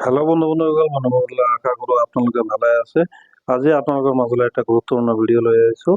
Hello' বন্ধুসকল, মনোমোহনলৈ আশা কৰোঁ আপোনালোকে ভালে আছে। আজি আপোনালোকৰ মাজলৈ এটা গুৰুত্বপূৰ্ণ ভিডিঅ' লৈ আহিছোঁ।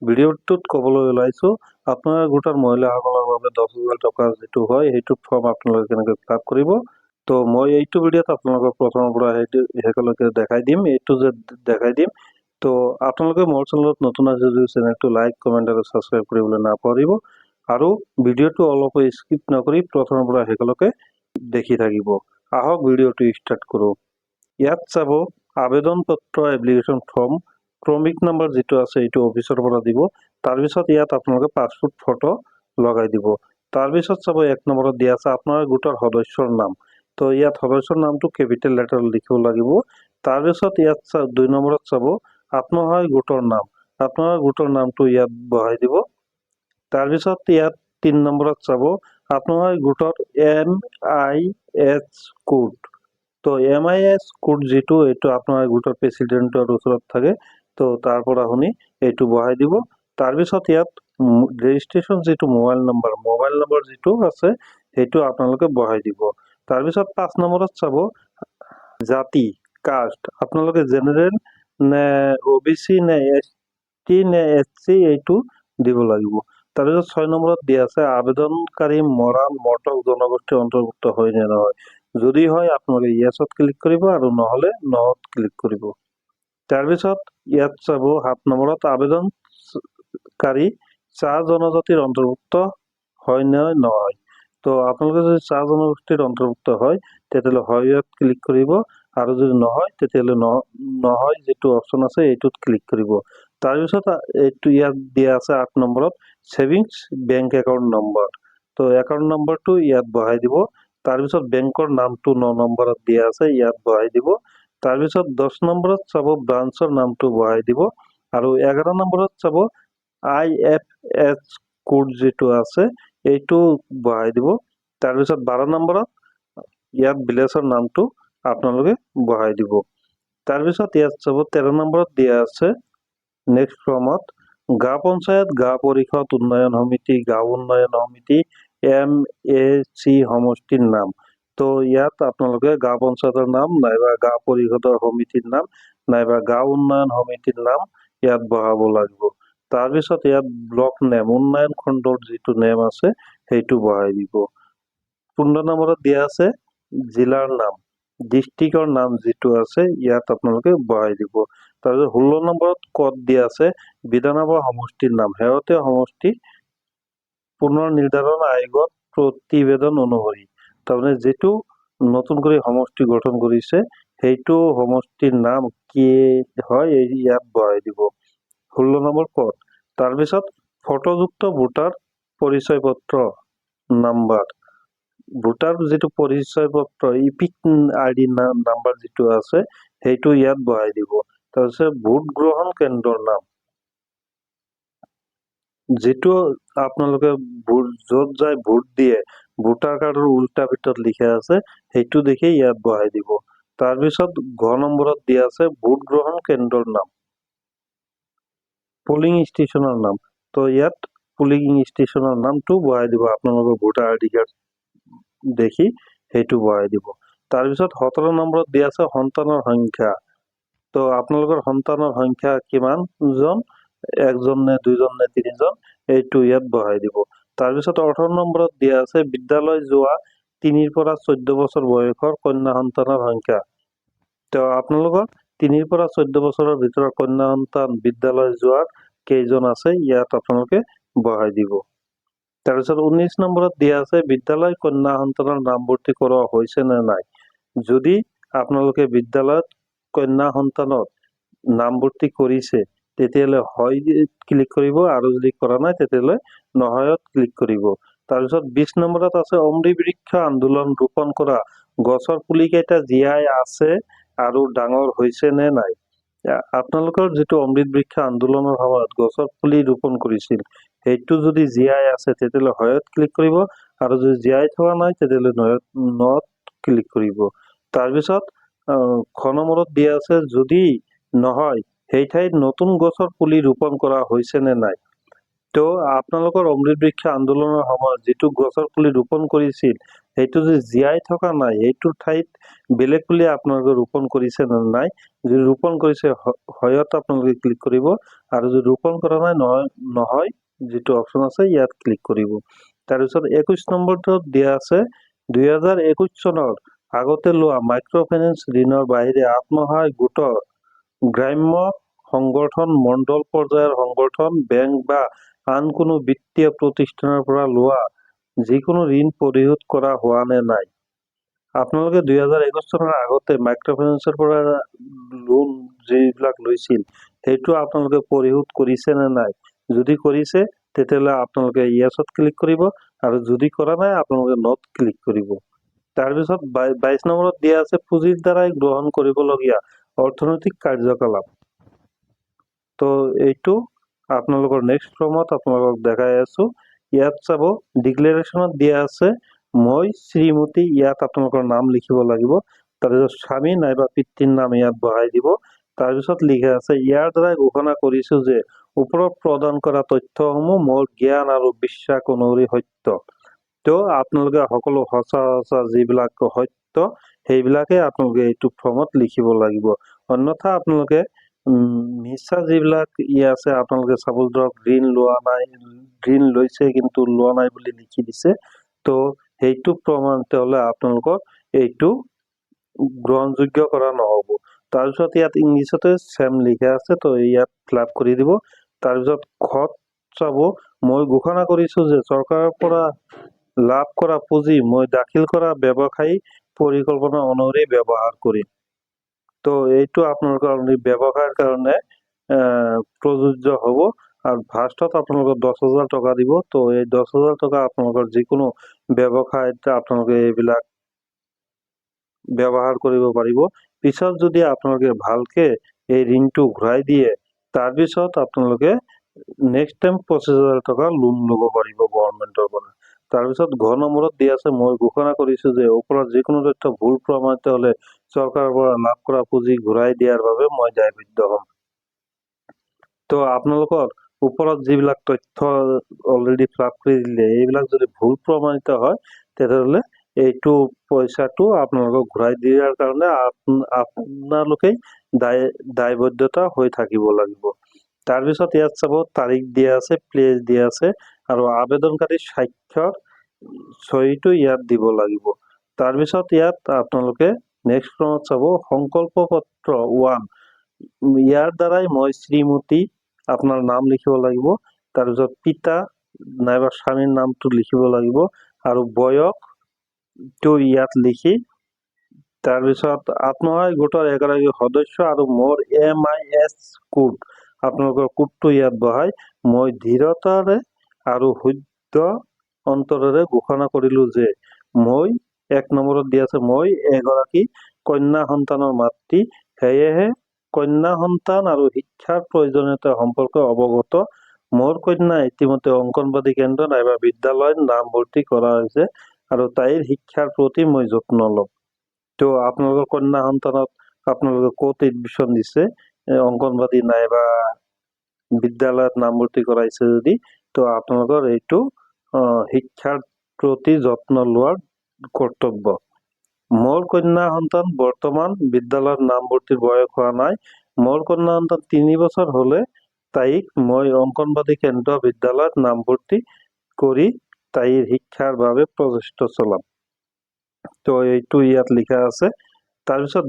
ভিডিঅ'টোত ক'বলৈ ওলাইছোঁ আপোনাৰ গোটৰ মহিলাসকলৰ বাবে 10,000 টকা যিটো হয় সেইটো ফৰ্ম আপোনালোকে কেনেকৈ ফিল আপ কৰিব। তো মই এইটো ভিডিঅ'ত আপোনালোকক প্ৰথমৰ পৰা শেষলৈকে দেখাই দিম, দেখাই দিম। তো আপোনালোকে মোৰ চেনেলত নতুন আছে যদি চেনেলটো লাইক, কমেণ্ট আৰু ছাবস্ক্ৰাইব কৰিবলৈ নাপাহৰিব। আৰু ভিডিঅ'টো অলপো স্কিপ নকৰি প্ৰথমৰ পৰা শেষলৈকে দেখি থাকিব। আহক ভিডিঅ'টো ষ্টাৰ্ট কৰোঁ। ইয়াত চাব আবেদন পত্ৰ এপ্লিকেশ্যন ফৰ্ম, ক্ৰমিক নম্বৰ যিটো আছে এইটো অফিচৰ পৰা দিব। তাৰপিছত ইয়াত আপোনালোকে পাছপোৰ্ট ফটো লগাই দিব। তাৰপিছত চাব 1 নম্বৰত দিয়া আছে আপোনাৰ গোটৰ সদস্যৰ নাম। তো ইয়াত সদস্যৰ নামটো কেপিটেল লেটাৰ লিখিব লাগিব। তাৰপিছত ইয়াত 2 নম্বৰত চাব আপোনাৰ গোটৰ নাম। আপোনাৰ গোটৰ নামটো ইয়াত বহাই দিব। তাৰপিছত ইয়াত 3 নম্বৰত চাব আপোনাৰ গোটৰ MIS কোড। তো MIS কোড যিটো এইটো আপোনাৰ গোটৰ প্ৰেচিডেণ্টৰ ওচৰত থাকে, তো তাৰ পৰা শুনি এইটো বহাই দিব। তাৰপিছত ইয়াত ৰেজিষ্ট্ৰেশ্যন যিটো মোবাইল নম্বৰ যিটো আছে সেইটো আপোনালোকে বহাই দিব। তাৰপিছত 5 নম্বৰত চাব জাতি, কাষ্ট, আপোনালোকে জেনেৰেল নে OBC নে ST নে SC এইটো দিব লাগিব। তাৰপিছত 6 নম্বৰত দিয়া আছে আবেদনকাৰী মৰাণ মটক জনগোষ্ঠীৰ অন্তৰ্ভুক্ত হয় নে নহয়। যদি হয় আপোনালোকে ইয়েছত ক্লিক কৰিব আৰু নহ'লে ন'ত ক্লিক কৰিব। তাৰপিছত ইয়াত চাব 7 নম্বৰত আবেদনকাৰী চাহ জনজাতিৰ অন্তৰ্ভুক্ত হয় নে নহয়। তো আপোনালোকে যদি চাহ জনগোষ্ঠীৰ অন্তৰ্ভুক্ত হয় তেতিয়াহ'লে হয় ইয়াত ক্লিক কৰিব, আৰু যদি নহয় তেতিয়াহ'লে নহয় যিটো অপশ্যন আছে এইটোত ক্লিক কৰিব। তাৰপিছত এইটো ইয়াত দিয়া আছে 8 নম্বৰত ছেভিংছ বেংক একাউণ্ট নম্বৰ। তো একাউণ্ট নম্বৰটো ইয়াত বহাই দিব। তাৰপিছত বেংকৰ নামটো 9 নম্বৰত দিয়া আছে ইয়াত বহাই দিব। তাৰপিছত 10 নম্বৰত চাব ব্ৰাঞ্চৰ নামটো বহাই দিব। আৰু 11 নম্বৰত চাব IFS কোড যিটো আছে এইটো বহাই দিব। তাৰপিছত 12 নম্বৰত ইয়াত ভিলেজৰ নামটো আপোনালোকে বহাই দিব। তাৰপিছত ইয়াত চাব 13 নম্বৰত দিয়া আছে নেক্সট ফৰ্মত গাঁও পঞ্চায়ত, গাঁও পৰিষদ উন্নয়ন সমিতি, গাঁও উন্নয়ন সমিতি, MAC সমষ্টিৰ নাম। তো ইয়াত আপোনালোকে গাঁও পঞ্চায়তৰ নাম নাইবা গাঁও পৰিষদৰ সমিতিৰ নাম নাইবা গাঁও উন্নয়ন সমিতিৰ নাম ইয়াত বহাব লাগিব। তাৰপিছত ইয়াত ব্লক নেম, উন্নয়ন খণ্ডৰ যিটো নেম আছে সেইটো বহাই দিব। 15 নম্বৰত দিয়া আছে জিলাৰ নাম, ডিষ্ট্ৰিক্টৰ নাম যিটো আছে ইয়াত আপোনালোকে বহাই দিব। তাৰপিছত 16 নম্বৰত ক'ত দিয়া আছে বিধানসভা সমষ্টিৰ নাম, শেহতীয়া সমষ্টি পুনৰ নিৰ্ধাৰণ আয়োগৰ প্ৰতিবেদন অনুসৰি। তাৰমানে যিটো নতুন কৰি সমষ্টি গঠন কৰিছে সেইটো সমষ্টিৰ নাম কি হয় ইয়াত বহাই দিব। 16 নম্বৰ পদ। তাৰপিছত ফটোযুক্ত ভোটাৰ পৰিচয় পত্ৰ নাম্বাৰ, ভোটাৰ যিটো পৰিচয় পত্ৰ ইপিক ID নাম্বাৰ যিটো আছে সেইটো ইয়াত বহাই দিব। তাৰপিছত ভোট গ্ৰহণ কেন্দ্ৰৰ নাম, যিটো আপোনালোকে য'ত যায় ভোট দিয়ে ভোটাৰ কাৰ্ডৰ উল্টা ভিতৰত লিখা আছে সেইটো দেখি ইয়াত বহাই দিব। তাৰপিছত ঘ নম্বৰত দিয়া আছে ভোট গ্ৰহণ কেন্দ্ৰৰ নাম, পুলিং ষ্টেচনৰ নাম। তো ইয়াত পুলিং ষ্টেচনৰ নামটো বহাই দিব আপোনালোকৰ ভোটাৰ ID কাৰ্ড দেখি সেইটো বহাই দিব। তাৰপিছত 17 নম্বৰত দিয়া আছে সন্তানৰ সংখ্যা। তো আপোনালোকৰ সন্তানৰ সংখ্যা কিমানজন, 1জন নে 2জন নে 3জন এইটো ইয়াত বহাই দিব। তাৰপিছত 18 নম্বৰত দিয়া আছে বিদ্যালয় যোৱা 3 পৰা 14 বছৰ বয়সৰ কন্যা সন্তানৰ সংখ্যা। তো আপোনালোকৰ 3 পৰা 14 বছৰৰ ভিতৰত কন্যা সন্তান বিদ্যালয় যোৱাৰ কেইজন আছে ইয়াত আপোনালোকে বহাই দিব। তাৰপিছত 19 নম্বৰত দিয়া আছে বিদ্যালয় কন্যা সন্তানৰ নামভৰ্তি কৰোৱা হৈছে নে নাই। যদি আপোনালোকে বিদ্যালয়ত কন্যা সন্তানৰ নামভৰ্তি কৰিছে তেতিয়াহ'লে হয় ক্লিক কৰিব, আৰু যদি কৰা নাই তেতিয়াহ'লে নহয়ত ক্লিক কৰিব। তাৰপিছত 20 নম্বৰত আছে অমৃত বৃক্ষ আন্দোলন ৰোপণ কৰা গছৰ পুলিকেইটা জীয়াই আছে আৰু ডাঙৰ হৈছে নে নাই। আপোনালোকৰ যিটো অমৃত বৃক্ষ আন্দোলনৰ সময়ত গছৰ পুলি ৰোপণ কৰিছিল সেইটো যদি জীয়াই আছে তেতিয়াহ'লে হয়ত ক্লিক কৰিব, আৰু যদি জীয়াই থকা নাই তেতিয়াহ'লে নট ক্লিক কৰিব। তাৰপিছত খ নম্বৰত দিয়া আছে যদি নহয় সেই ঠাইত নতুন গছৰ পুলি ৰোপণ কৰা হৈছে নে নাই। তো আপোনালোকৰ অমৃত বৃক্ষ আন্দোলনৰ সময়ত যিটো গছৰ পুলি ৰোপণ কৰিছিল সেইটো যে জীয়াই থকা নাই সেইটোৰ ঠাইত বেলেগ বুলি আপোনালোকে ৰোপণ কৰিছে নে নাই, যদি ৰোপণ কৰিছে হয়ত আপোনালোকে ক্লিক কৰিব, আৰু যদি ৰোপণ কৰা নাই নহয় যিটো অপশ্যন আছে ইয়াত ক্লিক কৰিব। তাৰপিছত 21 নম্বৰটোত দিয়া আছে 2021 চনৰ আগতে লোৱা মাইক্ৰ ফাইনেন্স ঋণৰ বাহিৰে আত্মসহায়ক গোটৰ, গ্ৰাম্য সংগঠন, মণ্ডল পৰ্যায়ৰ সংগঠন, বেংক বা আন কোনো বিত্তীয় প্ৰতিষ্ঠানৰ পৰা লোৱা যিকোনো ঋণ পৰিশোধ কৰা হোৱা নে নাই। আপোনালোকে 2021 চনৰ আগতে মাইক্ৰ ফাইনেন্সৰ পৰা লোন যিবিলাক লৈছিল সেইটো আপোনালোকে পৰিশোধ কৰিছে নে নাই, যদি কৰিছে তেতিয়াহ'লে আপোনালোকে ইয়েছত ক্লিক কৰিব, আৰু যদি কৰা নাই আপোনালোকে নট ক্লিক কৰিব। তাৰপিছত 22 নম্বৰত দিয়া আছে পুঁজিৰ দ্বাৰাই গ্ৰহণ কৰিবলগীয়া অৰ্থনৈতিক কাৰ্যকলাপ। তো এইটো আপোনালোকৰ নেক্সট ফৰ্মত আপোনালোকক দেখাই আছো। ইয়াত চাব ডিক্লেৰেশ্যনত দিয়া আছে মই শ্ৰীমতী, ইয়াত আপোনালোকৰ নাম লিখিব লাগিব, তাৰপিছত স্বামী নাইবা পিতৃৰ নাম ইয়াত বহাই দিব। তাৰপিছত লিখা আছে ইয়াৰ দ্বাৰাই ঘোষণা কৰিছো যে ওপৰত প্ৰদান কৰা তথ্যসমূহ মোৰ জ্ঞান আৰু বিশ্বাস অনুসৰি সত্য। তো আপোনালোকে সকলো সঁচা যিবিলাক সত্য সেইবিলাকে আপোনালোকে এইটো ফৰ্মত লিখিব লাগিব, অন্যথা আপোনালোকে মিছা যিবিলাক আছে আপোনালোকে চাপোজ ধৰক ঋণ লোৱা নাই, ঋণ লৈছে কিন্তু লোৱা নাই বুলি লিখি দিছে, তো সেইটো প্ৰমাণিত হলে আপোনালোকৰ এইটো গ্ৰহণযোগ্য কৰা নহব। তাৰপিছত ইয়াত ইংলিছতে চেম লিখা আছে, তো ইয়াত ফিল আপ কৰি দিব। তাৰপিছত খত চাব মই ঘোষণা কৰিছো যে চৰকাৰৰ পৰা লাভ কৰা পুঁজি মই দাখিল কৰা ব্যৱসায়ী পৰিকল্পনা অনুসৰি ব্যৱহাৰ কৰিম। তো এইটো আপোনালোকৰ ব্যৱসায়ৰ কাৰণে প্ৰযোজ্য হ'ব। আৰু ফাৰ্ষ্টত আপোনালোকক 10,000 টকা দিব। তো এই 10,000 টকা আপোনালোকৰ যিকোনো ব্যৱসায়ত আপোনালোকে এইবিলাক ব্যৱহাৰ কৰিব পাৰিব। পিছত যদি আপোনালোকে ভালকে এই ঋণটো ঘূৰাই দিয়ে তাৰপিছত আপোনালোকে নেক্সট টাইম 25,000 টকা লোন ল'ব পাৰিব গভৰ্ণমেণ্টৰ পৰা। তাৰপিছত ঘ নম্বৰত দিয়া আছে মই ঘোষণা কৰিছো যে ওপৰত যিকোনো তথ্য ভুল প্ৰমাণিত হলে চৰকাৰৰ পৰা লাভ কৰা পুঁজি ঘূৰাই দিয়াৰ বাবে মই দায়বদ্ধ হ'ম। তো আপোনালোকৰ ওপৰত যিবিলাক তথ্য অলৰেডি ফিল আপ কৰি দিলে এইবিলাক যদি ভুল প্ৰমাণিত হয় তেতিয়াহ'লে এইটো পইচাটো আপোনালোকক ঘূৰাই দিয়াৰ কাৰণে আপোনালোকেই দায়বদ্ধতা হৈ থাকিব লাগিব। তাৰপিছত ইয়াত চাব তাৰিখ দিয়া আছে, প্লেচ দিয়া আছে, আৰু আবেদনকাৰী স্বাক্ষৰ চহীটো ইয়াত দিব লাগিব। তাৰপিছত ইয়াত আপোনালোকে নেক্সট ফৰ্মত চাব সংকল্প পত্ৰ 1, ইয়াৰ দ্বাৰাই মই শ্ৰীমতী আপোনাৰ নাম লিখিব লাগিব, তাৰপিছত পিতা নাইবা স্বামীৰ নামটো লিখিব লাগিব, আৰু বয়সটো ইয়াত লিখি তাৰপিছত আত্মসহায়ক গোটৰ এগৰাকী সদস্য আৰু মোৰ MIS কোড আপোনালোকৰ কোডটো ইয়াত বহাই মই দৃঢ়তাৰে আৰু শুদ্ধ অন্তৰেৰে ঘোষণা কৰিলো যে মই 1 নম্বৰত দিয়া আছে মই এগৰাকী কন্যা সন্তানৰ মাতৃ, সেয়েহে কন্যা সন্তান আৰু শিক্ষাৰ প্ৰয়োজনীয়তা সম্পৰ্কে অৱগত। মোৰ কন্যা ইতিমধ্যে অংগনবাদী কেন্দ্ৰ নাইবা বিদ্যালয়ত নামভৰ্তি কৰা হৈছে আৰু তাইৰ শিক্ষাৰ প্ৰতি মই যত্ন ল'ম। তো আপোনালোকৰ কন্যা সন্তানক আপোনালোকে ক'ত এডমিশ্যন দিছে, অংগনবাদী নাইবা বিদ্যালয়ত নামভৰ্তি কৰাইছে যদি, তো আপোনালোকৰ এইটো শিক্ষাৰ প্ৰতি যত্ন লোৱাৰ কৰ্তব্য। মোৰ কন্যা সন্তান বৰ্তমান বিদ্যালয়ত নামভৰ্তিৰ বয়স হোৱা নাই। মোৰ কন্যা সন্তান 3 বছৰ হলে তাইক মই অংগনবাদী কেন্দ্ৰ বিদ্যালয়ত নামভৰ্তি কৰি তাইৰ শিক্ষাৰ বাবে প্ৰচেষ্টা চলাম। তো এইটো ইয়াত লিখা আছে। তাৰপিছত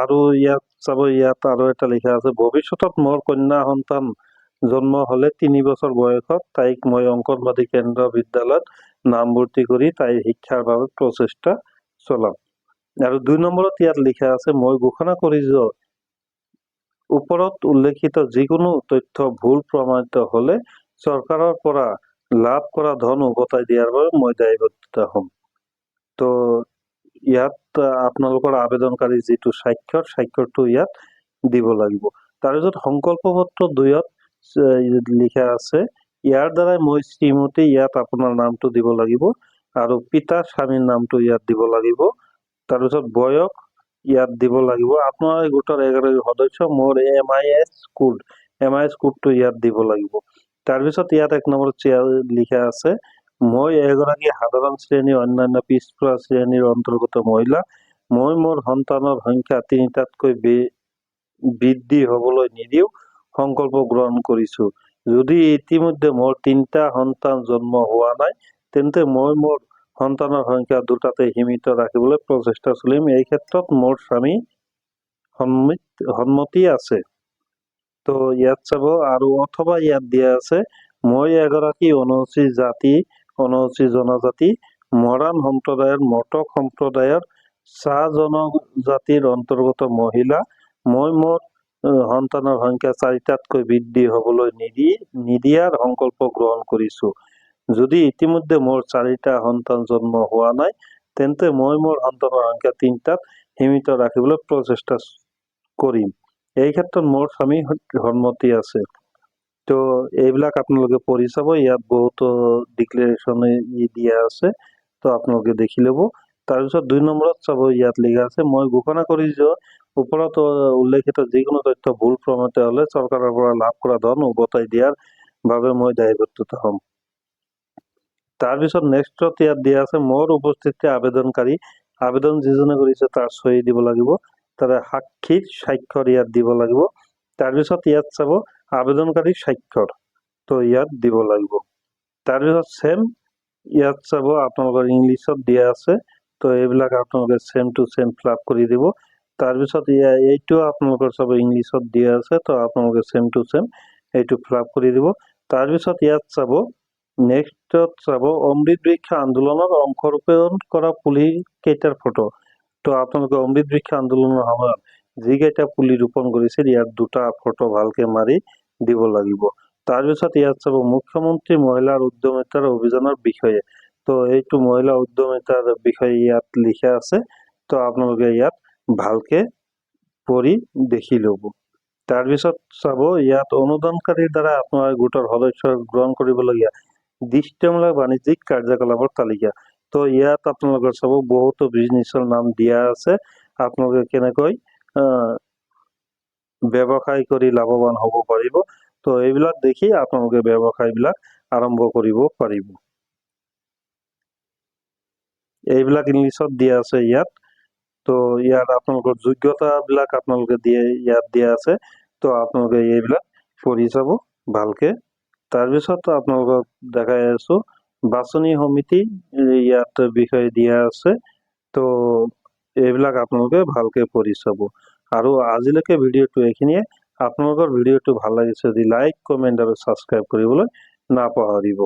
আৰু ইয়াত চাব ইয়াত আৰু এটা লিখা আছে ভৱিষ্যতত মোৰ কন্যা সন্তান জন্ম হলে 3 বছৰ বয়সত তাইক মই অংগনবাদী কেন্দ্ৰ বিদ্যালয়ত নামভৰ্তি কৰি তাইৰ শিক্ষাৰ বাবে প্ৰচেষ্টা চলাম। আৰু 2 নম্বৰত ইয়াত লিখা আছে মই ঘোষণা কৰিছো ওপৰত উল্লেখিত যিকোনো তথ্য ভুল প্ৰমাণিত হলে চৰকাৰৰ পৰা লাভ কৰা ধন উভতাই দিয়াৰ বাবে মই দায়বদ্ধ হ'ম। তো ইয়াত আপোনালোকৰ আবেদনকাৰী যিটো স্বাক্ষৰটো ইয়াত দিব লাগিব। তাৰপিছত সংকল্প পত্ৰ 2ত লিখা আছে ইয়াৰ দ্বাৰাই মই শ্ৰীমতী, ইয়াত আপোনাৰ নামটো দিব লাগিব, আৰু পিতা স্বামীৰ নামটো ইয়াত দিব লাগিব। তাৰপিছত বয়স ইয়াত দিব লাগিব। আপোনাৰ গোটৰ এগৰাকী সদস্য মোৰ MIS কোডটো ইয়াত দিব লাগিব। তাৰপিছত ইয়াত 1 নম্বৰত লিখা আছে মই এগৰাকী সাধাৰণ শ্ৰেণীৰ অন্যান্য পিছপৰা শ্ৰেণীৰ অন্তৰ্গত মহিলা। মই মোৰ সন্তানৰ সংখ্যা 3টাতকৈ বৃদ্ধি হ'বলৈ নিদিওঁ সংকল্প গ্ৰহণ কৰিছো। যদি ইতিমধ্যে মোৰ 3টা সন্তান জন্ম হোৱা নাই, তেন্তে মই মোৰ সন্তানৰ সংখ্যা 2টাতে সীমিত ৰাখিবলৈ প্ৰচেষ্টা চলাম। এই ক্ষেত্ৰত মোৰ স্বামী সন্মতি আছে। তো ইয়াত চাব আৰু অথবা ইয়াত দিয়া আছে, মই এগৰাকী অনুসূচিত জাতি, অনুসূচিত জনজাতি, মৰাণ সম্প্ৰদায়ৰ, মটক সম্প্ৰদায়ৰ, চাহ জনজাতিৰ অন্তৰ্গত মহিলা। মই মোৰ সন্তানৰ সংখ্যা 4টাতকৈ বৃদ্ধি হ'বলৈ নিদিয়াৰ সংকল্প গ্ৰহণ কৰিছো। যদি ইতিমধ্যে মোৰ 4টা সন্তান জন্ম হোৱা নাই, তেন্তে মই মোৰ সন্তানৰ সংখ্যা 3টাত সীমিত ৰাখিবলৈ প্ৰচেষ্টা কৰিম। এই ক্ষেত্ৰত মোৰ স্বামী সন্মতি আছে। তো এইবিলাক আপোনালোকে পঢ়ি চাব, ইয়াত বহুতো ডিক্লেৰেশ্যন দিয়া আছে, তো আপোনালোকে দেখি ল'ব। তাৰপিছত 2 নম্বৰত চাব, ইয়াত লিখা আছে, মই ঘোষণা কৰি যে ওপৰত উল্লেখিত যিকোনো তথ্য ভুল প্ৰমাণিত হ'লে চৰকাৰৰ পৰা লাভ কৰা ধন উভতাই দিয়াৰ বাবে মই দায়বদ্ধতা হ'ম। তাৰপিছত নেক্সটত ইয়াত দিয়া আছে, মোৰ উপস্থিতিতে আবেদনকাৰী, আবেদন যিজনে কৰিছে তাৰ চহী দিব লাগিব, তাৰ সাক্ষীৰ স্বাক্ষৰ ইয়াত দিব লাগিব। তাৰপিছত ইয়াত চাব আবেদনকাৰীৰ স্বাক্ষৰ, তো ইয়াত দিব লাগিব। তাৰপিছত ছেম, ইয়াত চাব আপোনালোকৰ ইংলিছত দিয়া আছে, তো এইবিলাক আপোনালোকে same to same fill up কৰি দিব। তাৰপিছত এইটো আপোনালোকৰ চাব ইংলিছত দিয়া আছে, তো আপোনালোকে ছেম টু ছেম এইটো ফিল আপ কৰি দিব। তাৰপিছত ইয়াত চাব নেক্সটত চাব অমৃত বৃক্ষ আন্দোলনৰ অংশৰূপে কৰা পুলি কেইটাৰ ফটো। তো আপোনালোকে অমৃত বৃক্ষ আন্দোলনৰ সময়ত যিকেইটা পুলি ৰোপণ কৰিছিল, ইয়াত 2টা ফটো ভালকে মাৰি দিব লাগিব। তাৰপিছত ইয়াত চাব মুখ্যমন্ত্ৰী মহিলাৰ উদ্যমিতাৰ অভিযানৰ বিষয়ে, তো এইটো মহিলা উদ্যমিতাৰ বিষয়ে ইয়াত লিখা আছে, তো আপোনালোকে ইয়াত ভালকে পঢ়ি দেখি ল'ব। তাৰপিছত চাব ইয়াত অনুদানকাৰীৰ দ্বাৰা আপোনাৰ গোটৰ সদস্য গ্ৰহণ কৰিবলগীয়া দৃষ্টিমূলক বাণিজ্যিক কাৰ্যকলাপৰ তালিকা। তো ইয়াত আপোনালোকৰ চাব বহুতো বিজনেছৰ নাম দিয়া আছে, আপোনালোকে কেনেকৈ ব্যৱসায় কৰি লাভৱান হ'ব পাৰিব। তো এইবিলাক দেখি আপোনালোকে ব্যৱসায়বিলাক আৰম্ভ কৰিব পাৰিব। এইবিলাক ইংলিছত দিয়া আছে ইয়াত। তো ইয়াত আপোনালোকৰ যোগ্যতাবিলাক আপোনালোকে ইয়াত দিয়া আছে, তো আপোনালোকে এইবিলাক পঢ়ি চাব ভালকে। তাৰপিছত আপোনালোকক দেখাই আছো বাছনি সমিতি, ইয়াত বিষয়ে দিয়া আছে, তো এইবিলাক আপোনালোকে ভালকে পঢ়ি চাব। আৰু আজিলৈকে ভিডিঅ'টো এইখিনিয়ে। আপোনালোকৰ ভিডিঅ'টো ভাল লাগিছে যদি লাইক, কমেণ্ট আৰু ছাবস্ক্ৰাইব কৰিবলৈ নাপাহৰিব।